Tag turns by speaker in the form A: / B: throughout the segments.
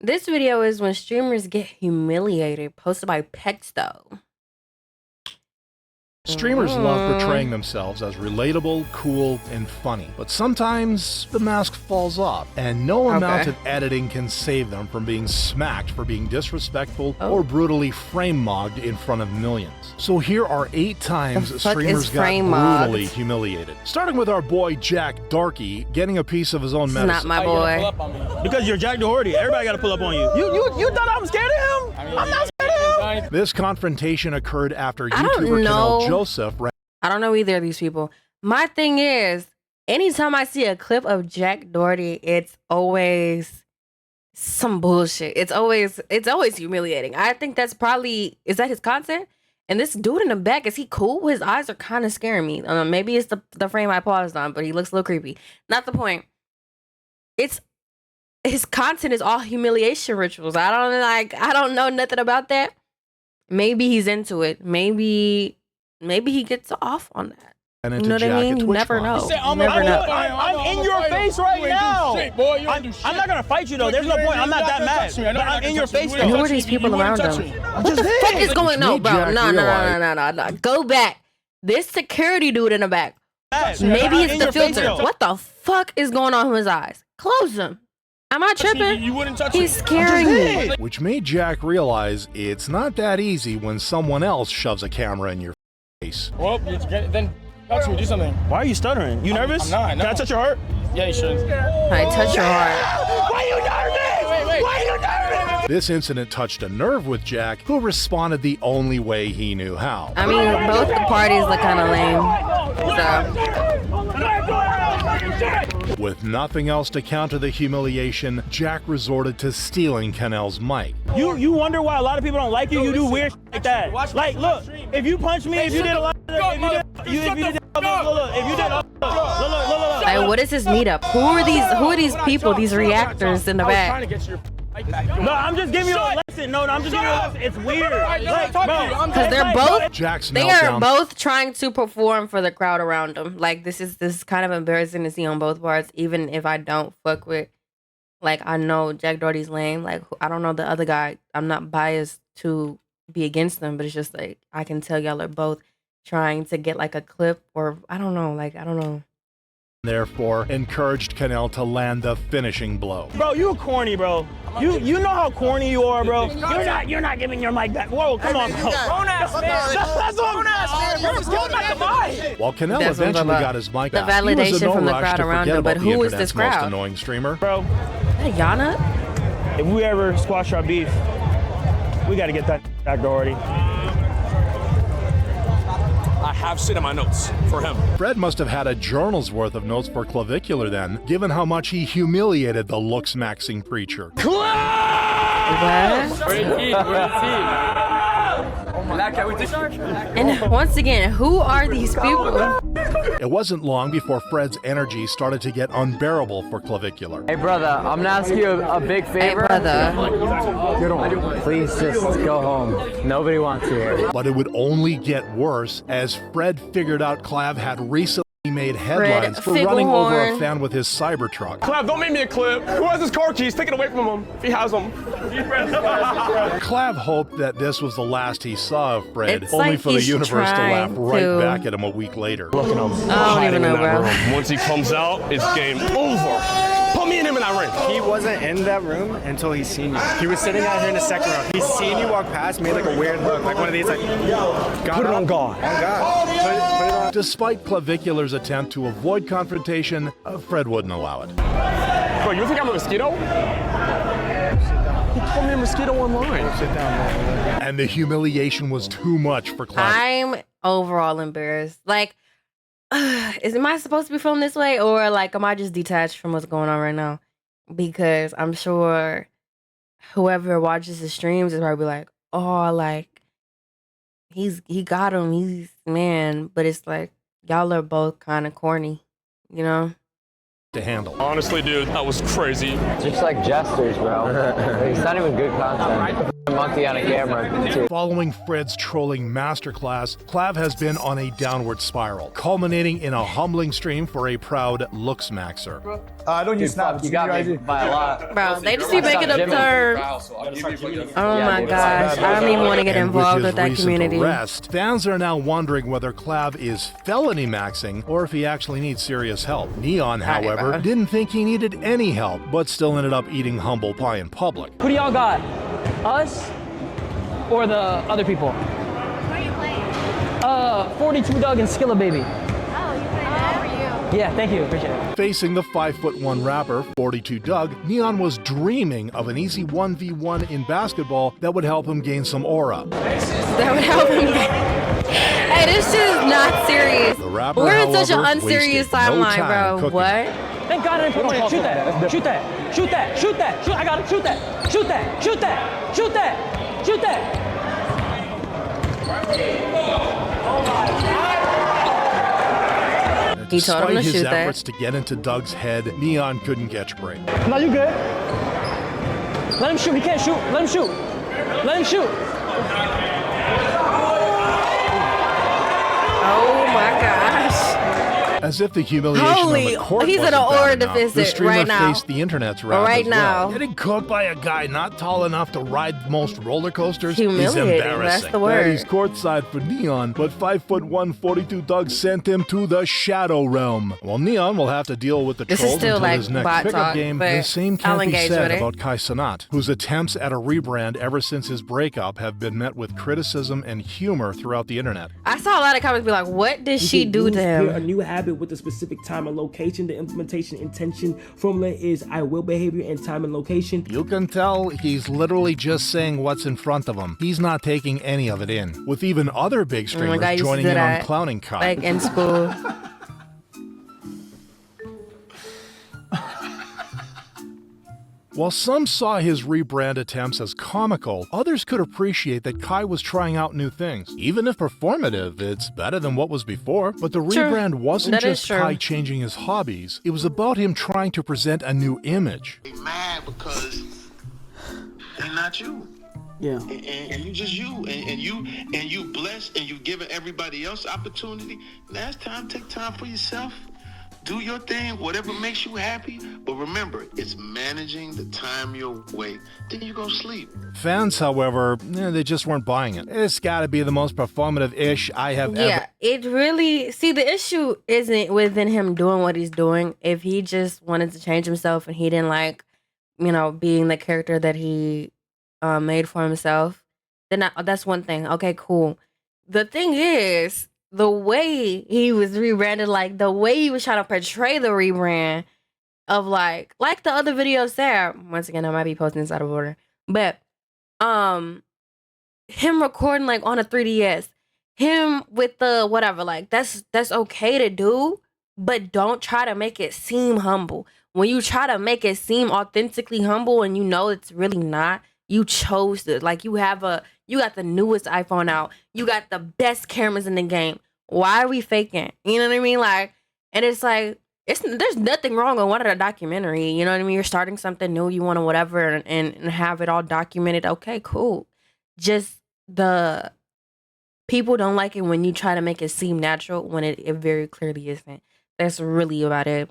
A: This video is when streamers get humiliated, posted by Pexto.
B: Streamers love portraying themselves as relatable, cool, and funny, but sometimes the mask falls off, and no amount of editing can save them from being smacked for being disrespectful or brutally frame-mogged in front of millions. So here are 8 times streamers got brutally humiliated. Starting with our boy Jack Darky getting a piece of his own medicine.
A: Not my boy.
C: Because you're Jack Doherty, everybody got to pull up on you. You thought I'm scared of him? I'm not scared of him.
B: This confrontation occurred after YouTuber Canal Joseph.
A: I don't know either of these people. My thing is, anytime I see a clip of Jack Doherty, it's always some bullshit. It's always humiliating. I think that's probably, is that his content? And this dude in the back, is he cool? His eyes are kind of scaring me. Maybe it's the frame I paused on, but he looks a little creepy. Not the point. It's his content is all humiliation rituals. I don't know nothing about that. Maybe he's into it. Maybe he gets off on that.
B: And
A: you know what I mean? You never know.
C: I'm in your face right now. I'm not gonna fight you though. There's no point. I'm not that mad. But I'm in your face though.
A: And who are these people around him? What the fuck is going on, bro? No. Go back. This security dude in the back. Maybe it's the filter. What the fuck is going on with his eyes? Close them. Am I tripping?
C: You wouldn't touch
A: He's scaring me.
B: Which made Jack realize it's not that easy when someone else shoves a camera in your face.
D: Well, then touch me, do something.
C: Why are you stuttering? You nervous?
D: I'm not. No.
C: Can I touch your heart?
D: Yeah, you should.
A: I touch your heart.
C: Why are you nervous?
D: Wait.
C: Why are you nervous?
B: This incident touched a nerve with Jack, who responded the only way he knew how.
A: I mean, both the parties look kind of lame. So.
B: With nothing else to counter the humiliation, Jack resorted to stealing Canel's mic.
C: You wonder why a lot of people don't like you? You do weird shit like that. Like, look, if you punch me, if you did a lot, if you did,
A: Like, what is this meetup? Who are these people? These reactors in the back?
C: No, I'm just giving you a lesson. No, I'm just giving you a lesson. It's weird. Like, bro,
A: because they're both.
B: Jack's
A: they are both trying to perform for the crowd around them. Like, this is kind of embarrassing to see on both parts. Even if I don't fuck with, like, I know Jack Doherty's lame. Like, I don't know the other guy. I'm not biased to be against them, but it's just like I can tell y'all are both trying to get like a clip or I don't know.
B: Therefore, encouraged Canel to land the finishing blow.
C: Bro, you corny, bro. You know how corny you are, bro. You're not giving your mic back. Whoa, come on, bro.
D: Grown-ass man.
C: That's what
B: While Canel eventually got his mic
A: the
B: out,
A: validation
B: he was in no
A: from the
B: rush
A: crowd
B: to
A: around
B: forget
A: him. But
B: about
A: who
B: the
A: is this
B: internet's most
A: crowd?
B: annoying streamer.
C: Bro,
A: Is that Yana?
C: if we ever squash our beef, we got to get that Doherty.
D: I have shit in my notes for him.
B: Fred must have had a journal's worth of notes for Clavicular then, given how much he humiliated the looks-maxing preacher.
A: What? And once again, who are these people?
B: It wasn't long before Fred's energy started to get unbearable for Clavicular.
E: Hey brother, I'm gonna ask you a big favor.
A: Hey brother.
E: Please just go home. Nobody wants you here.
B: But it would only get worse as Fred figured out Clav had recently made headlines for running over a fan with his Cybertruck.
D: Clav, don't make me a clip. Who has his car keys? Take it away from him if he has them.
B: Clav hoped that this was the last he saw of Fred,
A: It's
B: only
A: like
B: for the
A: he's
B: universe to laugh
A: trying
B: right
A: to-
B: back at him a week later.
D: Look at him.
A: I don't even know, bro.
D: Once he comes out, it's game over. Put me and him in that ring.
F: He wasn't in that room until he's seen you. He was sitting out here in the second row. He's seen you walk past, made like a weird look, like one of these like,
D: Put it on God.
F: On God. Put it on.
B: Despite Clavicular's attempt to avoid confrontation, Fred wouldn't allow it.
D: Bro, you think I'm a mosquito? He called me a mosquito online.
F: Sit down, man.
B: And the humiliation was too much for Clav.
A: I'm overall embarrassed. Like, am I supposed to be feeling this way, or like, am I just detached from what's going on right now? Because I'm sure whoever watches the streams is probably like, oh, like he got him, he's man. But it's like y'all are both kind of corny, you know.
B: to handle.
D: Honestly, dude, that was crazy.
E: Just like jesters, bro. It's not even good content. A monkey on a camera, too.
B: Following Fred's trolling masterclass, Clav has been on a downward spiral, culminating in a humbling stream for a proud looks maxer.
G: I don't use Snap.
E: You got me by a lot.
A: Bro, they just be making up terms. Oh my gosh, I don't even want to get
B: And
A: involved
B: with
A: with that
B: his
A: community.
B: recent arrest, fans are now wondering whether Clav is felony maxing or if he actually needs serious help. Neon, however,
A: bro.
B: didn't think he needed any help, but still ended up eating humble pie in public.
H: Who do y'all got? Us or the other people?
I: Who are you playing?
H: 42 Doug and Skilla Baby.
I: Oh, you play that for you.
H: Yeah, thank you, appreciate it.
B: Facing the 5'1" rapper, 42 Doug, Neon was dreaming of an easy 1v1 in basketball that would help him gain some aura.
A: That would help him. Hey, this shit is not serious.
B: The rapper,
A: We're in such an
B: however,
A: unserious
B: wasted no
A: timeline,
B: time
A: bro.
B: cooking.
A: What?
H: Thank God I didn't put on it. Shoot that. Shoot that. Shoot that. Shoot that. Shoot. I got it. Shoot that. Shoot that. Shoot that. Shoot that. Shoot that.
A: He told him
B: Despite
A: to
B: his
A: shoot that.
B: efforts to get into Doug's head, Neon couldn't catch a break.
H: No, you good. Let him shoot. He can't shoot. Let him shoot. Let him shoot.
A: Oh my gosh.
B: As if the humiliation
A: Holy-
B: on the court
A: he's in
B: wasn't
A: an
B: bad
A: aura
B: enough,
A: deficit
B: the streamer
A: right now.
B: faced the internet's wrath
A: Right
B: as well.
A: now.
B: Getting cooked by a guy not tall enough to ride most roller coasters is
A: Humiliating,
B: embarrassing.
A: that's the word.
B: He's courtside for Neon, but 5'1", 42 Doug sent him to the shadow realm. While Neon will have to deal with the
A: This is
B: trolls
A: still
B: until
A: like
B: his next
A: bot
B: pickup
A: talk,
B: game,
A: but
B: the same
A: I'll
B: can't be
A: engage
B: said
A: with it.
B: about Kai Cenat, whose attempts at a rebrand ever since his breakup have been met with criticism and humor throughout the internet.
A: I saw a lot of comments be like, what did she do to
J: Pair a
A: him?
J: new habit with a specific time and location. The implementation intention formula is I will behavior and time and location.
B: You can tell he's literally just saying what's in front of him. He's not taking any of it in. With even other big
A: Oh my
B: streamers
A: God, I used to
B: joining
A: do
B: in on
A: that,
B: clowning Kai.
A: like in school.
B: While some saw his rebrand attempts as comical, others could appreciate that Kai was trying out new things. Even if performative, it's better than what was before. But the
A: True.
B: rebrand wasn't
A: That is
B: just
A: true.
B: Kai changing his hobbies. It was about him trying to present a new image.
K: They mad because they not you.
J: Yeah.
K: And you just you. And you blessed and you giving everybody else opportunity. Last time, take time for yourself. Do your thing, whatever makes you happy. But remember, it's managing the time your way. Then you go sleep.
B: Fans, however, they just weren't buying it. It's gotta be the most performative-ish I have ever...
A: Yeah, it really. See, the issue isn't within him doing what he's doing. If he just wanted to change himself and he didn't like, being the character that he made for himself, then that's one thing. Okay, cool. The thing is, the way he was rebranded, like the way he was trying to portray the rebrand of like the other videos there. Once again, I might be posting this out of order, but him recording like on a 3DS, him with the whatever, like that's okay to do, but don't try to make it seem humble. When you try to make it seem authentically humble and you know it's really not, you chose to, like, you got the newest iPhone out, you got the best cameras in the game. Why are we faking? You know what I mean? Like, and it's like, there's nothing wrong with wanting a documentary. You know what I mean? You're starting something new, you want to whatever, and have it all documented. Okay, cool. Just the people don't like it when you try to make it seem natural when it very clearly isn't. That's really about it.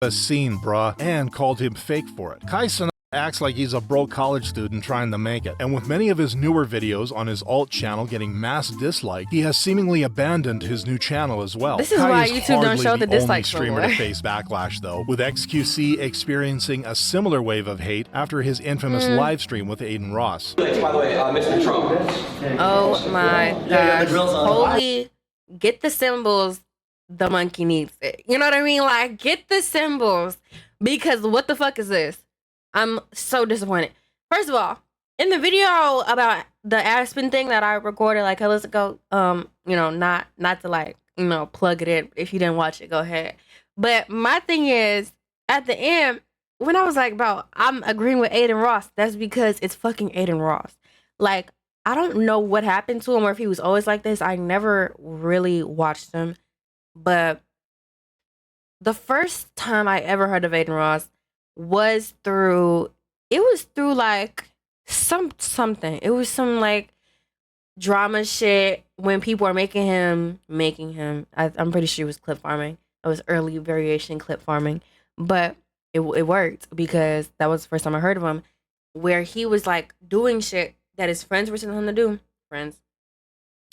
B: A scene, bruh, and called him fake for it. Kai Cenat acts like he's a broke college student trying to make it, and with many of his newer videos on his alt channel getting mass dislike, he has seemingly abandoned his new channel as well.
A: This is
B: Kai
A: why
B: is
A: YouTube don't
B: hardly
A: show the
B: only
A: dislikes no
B: streamer
A: more.
B: to face backlash, though, with XQC experiencing a similar wave of hate after his infamous live stream with Aiden Ross.
L: By the way, Mr. Trump.
A: Oh my gosh. Holy, get the symbols. The monkey needs it. You know what I mean? Like, get the symbols. Because what the fuck is this? I'm so disappointed. First of all, in the video about the Aspen thing that I recorded like hours ago, not to like, plug it in. If you didn't watch it, go ahead. But my thing is, at the end, when I was like, bro, I'm agreeing with Aiden Ross, that's because it's fucking Aiden Ross. Like, I don't know what happened to him or if he was always like this. I never really watched him. But the first time I ever heard of Aiden Ross was through like something. It was some like drama shit when people were making him. I'm pretty sure it was clip farming. It was early variation clip farming, but it worked because that was the first time I heard of him, where he was like doing shit that his friends were telling him to do, and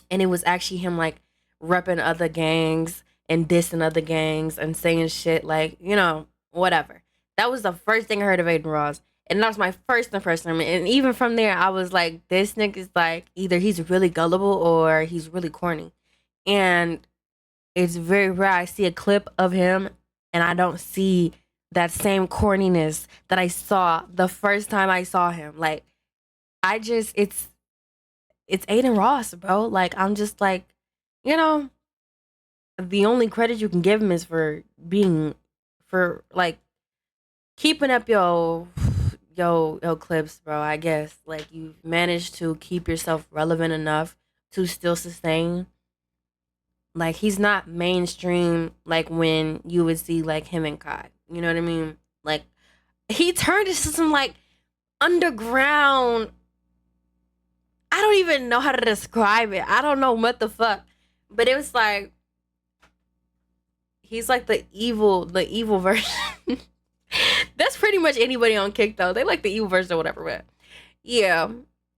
A: it was actually him like repping other gangs and dissing other gangs and saying shit like, whatever. That was the first thing I heard of Aiden Ross. And that was my first impression. And even from there, I was like, this nigga's like, either he's really gullible or he's really corny. And it's very rare I see a clip of him and I don't see that same corniness that I saw the first time I saw him. Like, it's Aiden Ross, bro. Like, I'm just like, the only credit you can give him is for keeping up your clips, bro. I guess like you've managed to keep yourself relevant enough to still sustain. Like, he's not mainstream like when you would see like him and Kai. You know what I mean? Like, he turned into some like underground. I don't even know how to describe it. I don't know what the fuck. But it was like he's like the evil version. That's pretty much anybody on Kick though. They like the evil version or whatever, but yeah.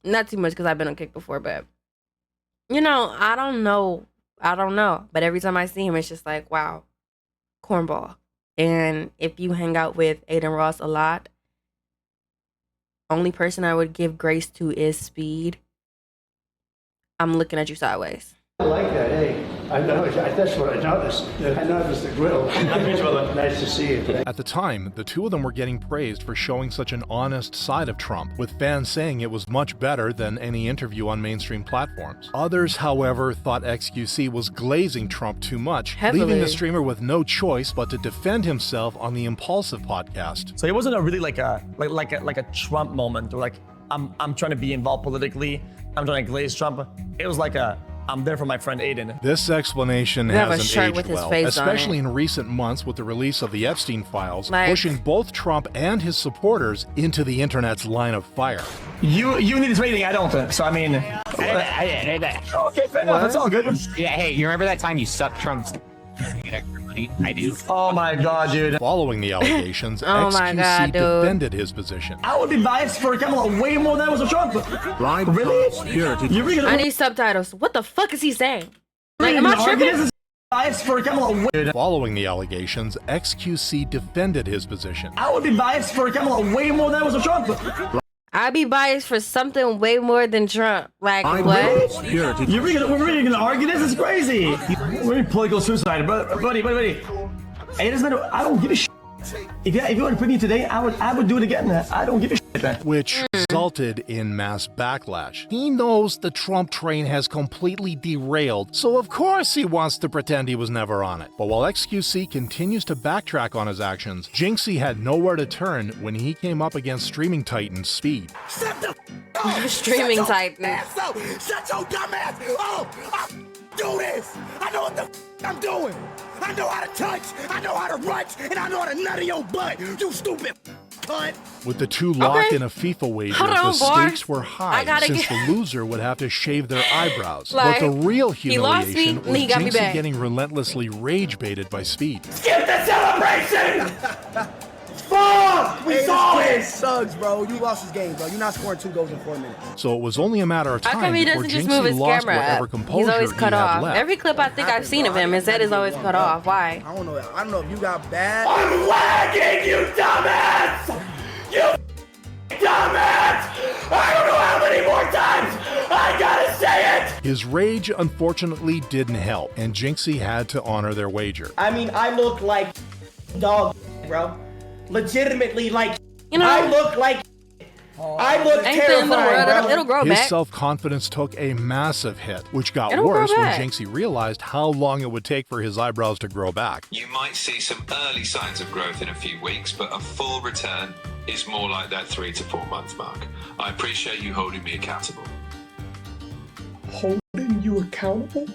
A: Not too much because I've been on Kick before, but I don't know. But every time I see him, it's just like, wow, cornball. And if you hang out with Aiden Ross a lot, only person I would give grace to is Speed. I'm looking at you sideways.
G: I like that, hey. I know, that's what I noticed. I noticed the grill. Nice to see you.
B: At the time, the two of them were getting praised for showing such an honest side of Trump, with fans saying it was much better than any interview on mainstream platforms. Others, however, thought XQC was glazing Trump too much, leaving the streamer with no choice but to defend himself on the Impulsive podcast.
C: So it wasn't a really like a Trump moment, or like I'm trying to be involved politically, I'm trying to glaze Trump. It was like I'm there for my friend Aiden.
B: This explanation hasn't aged well, especially in recent months with the release of the Epstein files, pushing both Trump and his supporters into the internet's line of fire.
C: You need this rating, I don't. So I mean, okay, fair enough. It's all good.
L: Yeah, hey, you remember that time you sucked Trump's? I do.
C: Oh my god, dude.
B: Following the allegations, XQC defended his position.
C: I would be biased for Kamala way more than I was a Trump. Really?
A: I need subtitles. What the fuck is he saying? Like, am I tripping?
C: Biased for Kamala.
B: Following the allegations, XQC defended his position.
C: I would be biased for Kamala way more than I was a Trump.
A: I'd be biased for something way more than Trump. Like, what?
C: We're really gonna argue? This is crazy. We're in political suicide, buddy. Hey, I don't give a shit. If you were to put me today, I would do it again. I don't give a shit.
B: Which resulted in mass backlash. He knows the Trump train has completely derailed, so of course he wants to pretend he was never on it. But while XQC continues to backtrack on his actions, Jinxie had nowhere to turn when he came up against streaming titan Speed.
A: Streaming titan.
M: Shut your dumb ass! Oh, I do this! I know what the I'm doing! I know how to touch, I know how to rush, and I know how to nut in your butt, you stupid cunt!
B: With the two locked in a FIFA wager, the stakes were high since the loser would have to shave their eyebrows. But the real humiliation was Jinxie getting relentlessly rage-baited by Speed.
M: Skip the celebration! Fuck! We saw it!
N: Suggs, bro. You lost this game, bro. You're not scoring 2 goals in 4 minutes.
B: So it was only a matter of time before Jinxie lost whatever composure
A: He's always cut off.
B: left.
A: Every clip I think I've seen of him, his head is always cut off. Why?
N: I don't know if you got bad.
M: I'm lagging, you dumbass! You dumbass! I don't know how many more times I gotta say it!
B: His rage, unfortunately, didn't help, and Jinxie had to honor their wager.
N: I mean, I look like dog, bro. Legitimately, like, I look like I look terrified, bro.
A: It'll grow back.
B: His self-confidence took a massive hit, which got worse when Jinxie realized how long it would take for his eyebrows to grow back.
O: You might see some early signs of growth in a few weeks, but a full return is more like that 3 to 4 month mark. I appreciate you holding me accountable.
M: Holding you accountable?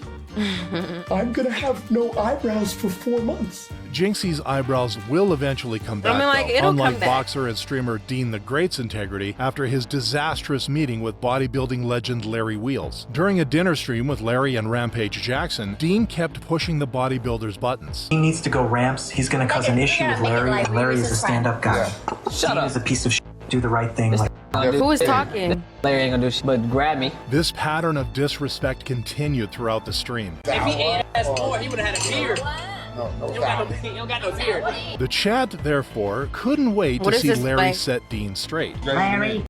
M: I'm gonna have no eyebrows for 4 months.
B: Jinxie's eyebrows will eventually come back,
A: like,
B: though,
A: it'll
B: unlike
A: come back.
B: boxer and streamer Dean the Great's integrity after his disastrous meeting with bodybuilding legend Larry Wheels. During a dinner stream with Larry and Rampage Jackson, Dean kept pushing the bodybuilder's buttons.
P: He needs to go ramps. He's gonna cause an issue with Larry, and Larry is a stand-up guy.
E: Shut
P: Dean
E: up.
P: is a piece of shit. Do the right thing.
A: Who is talking?
E: Larry ain't gonna do shit but grab me.
B: This pattern of disrespect continued throughout the stream.
H: If he ate ass more, he would have had a beard. He don't got no beard.
B: The chat, therefore, couldn't wait
A: What
B: to
A: is
B: see
A: this,
B: Larry
A: like-
B: set Dean straight.
A: Larry,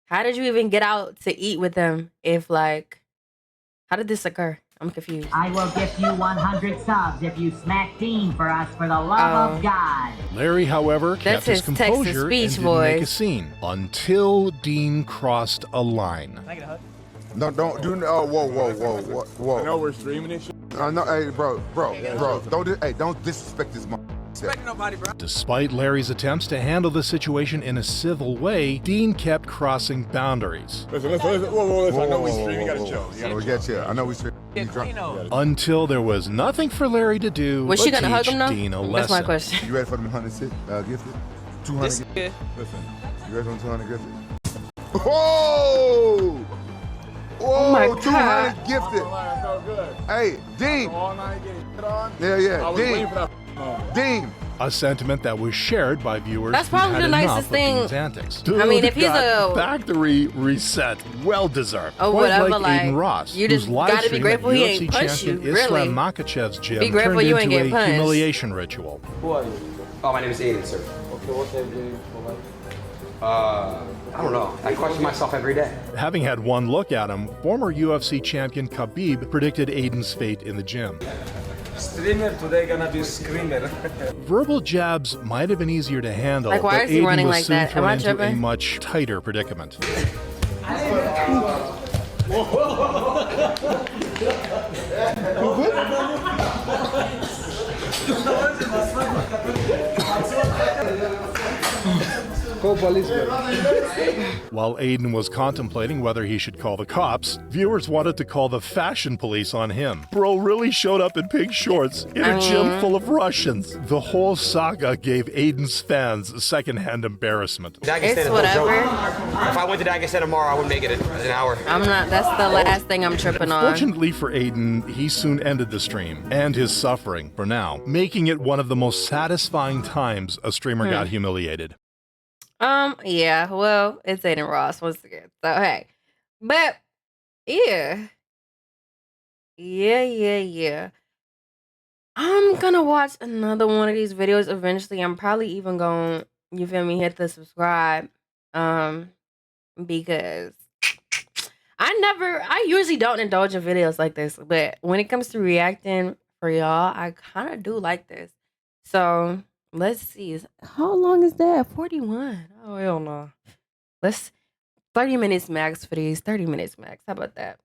A: how did you even get out to eat with them? If like, how did this occur? I'm confused.
Q: I will give you 100 subs if you smack Dean for us for the love of God.
B: Larry, however, kept his
A: That's his Texas
B: composure and
A: speech
B: didn't make a
A: voice.
B: scene until Dean crossed a line.
R: No, don't do. Oh, whoa.
S: I know we're streaming this shit.
R: No, hey, bro. Don't disrespect this mother.
S: Nobody, bro.
B: Despite Larry's attempts to handle the situation in a civil way, Dean kept crossing boundaries.
S: Listen. Whoa. I know we streaming. You gotta chill.
R: We get you. I know we streaming.
B: Until there was nothing for Larry to do
A: Was
B: but
A: she gonna hug
B: teach
A: him now?
B: Dean a lesson.
A: That's my question.
R: You ready for them 100 gifted? 200
S: This
R: gifted?
S: Listen.
R: You ready for them 200 gifted? Whoa!
A: Oh my
R: 200
A: God.
R: gifted. Hey, Dean.
S: All night getting hit on.
R: Yeah.
S: I was waiting for that moment.
R: Dean.
B: A sentiment that was shared by viewers.
A: That's
B: who
A: probably
B: had
A: the
B: enough
A: nicest
B: of
A: thing.
B: Dean's antics.
A: I mean, if he's
B: got
A: a-
B: factory reset, well deserved.
A: Oh,
B: Quite
A: whatever,
B: like
A: like,
B: Aiden Ross,
A: you
B: whose
A: just
B: live
A: gotta be
B: stream
A: grateful
B: at
A: he
B: UFC
A: ain't punched
B: champion
A: you, really.
B: Islam Makhachev's gym
A: Be grateful
B: turned
A: you ain't
B: into
A: get
B: a
A: punched.
B: humiliation ritual.
T: Who are you?
U: Oh, my name is Aiden, sir.
T: Okay, what's that doing for life?
U: I don't know. I question myself every day.
B: Having had one look at him, former UFC champion Khabib predicted Aiden's fate in the gym.
T: Streamer today gonna be screamer.
B: Verbal jabs might have been easier to handle,
A: Like, why
B: but
A: is he
B: Aiden
A: running
B: was
A: like
B: soon
A: that? Am
B: thrown
A: I
B: into a
A: tripping?
B: much tighter predicament.
T: Call police.
B: While Aiden was contemplating whether he should call the cops, viewers wanted to call the fashion police on him. Bro really showed up in pink shorts in a gym full of Russians. The whole saga gave Aiden's fans secondhand embarrassment.
A: It's whatever.
U: If I went to Dagestan tomorrow, I wouldn't make it in an hour.
A: I'm not. That's the last thing I'm tripping on.
B: Fortunately for Aiden, he soon ended the stream and his suffering for now, making it one of the most satisfying times a streamer got humiliated.
A: Yeah, well, it's Aiden Ross once again. So, hey. But, yeah. Yeah. I'm gonna watch another one of these videos eventually. I'm probably even gonna, you feel me, hit the subscribe. Because I usually don't indulge in videos like this, but when it comes to reacting for y'all, I kind of do like this. So, let's see. How long is that? 41. Oh, hell no. 30 minutes max for these. 30 minutes max. How about that?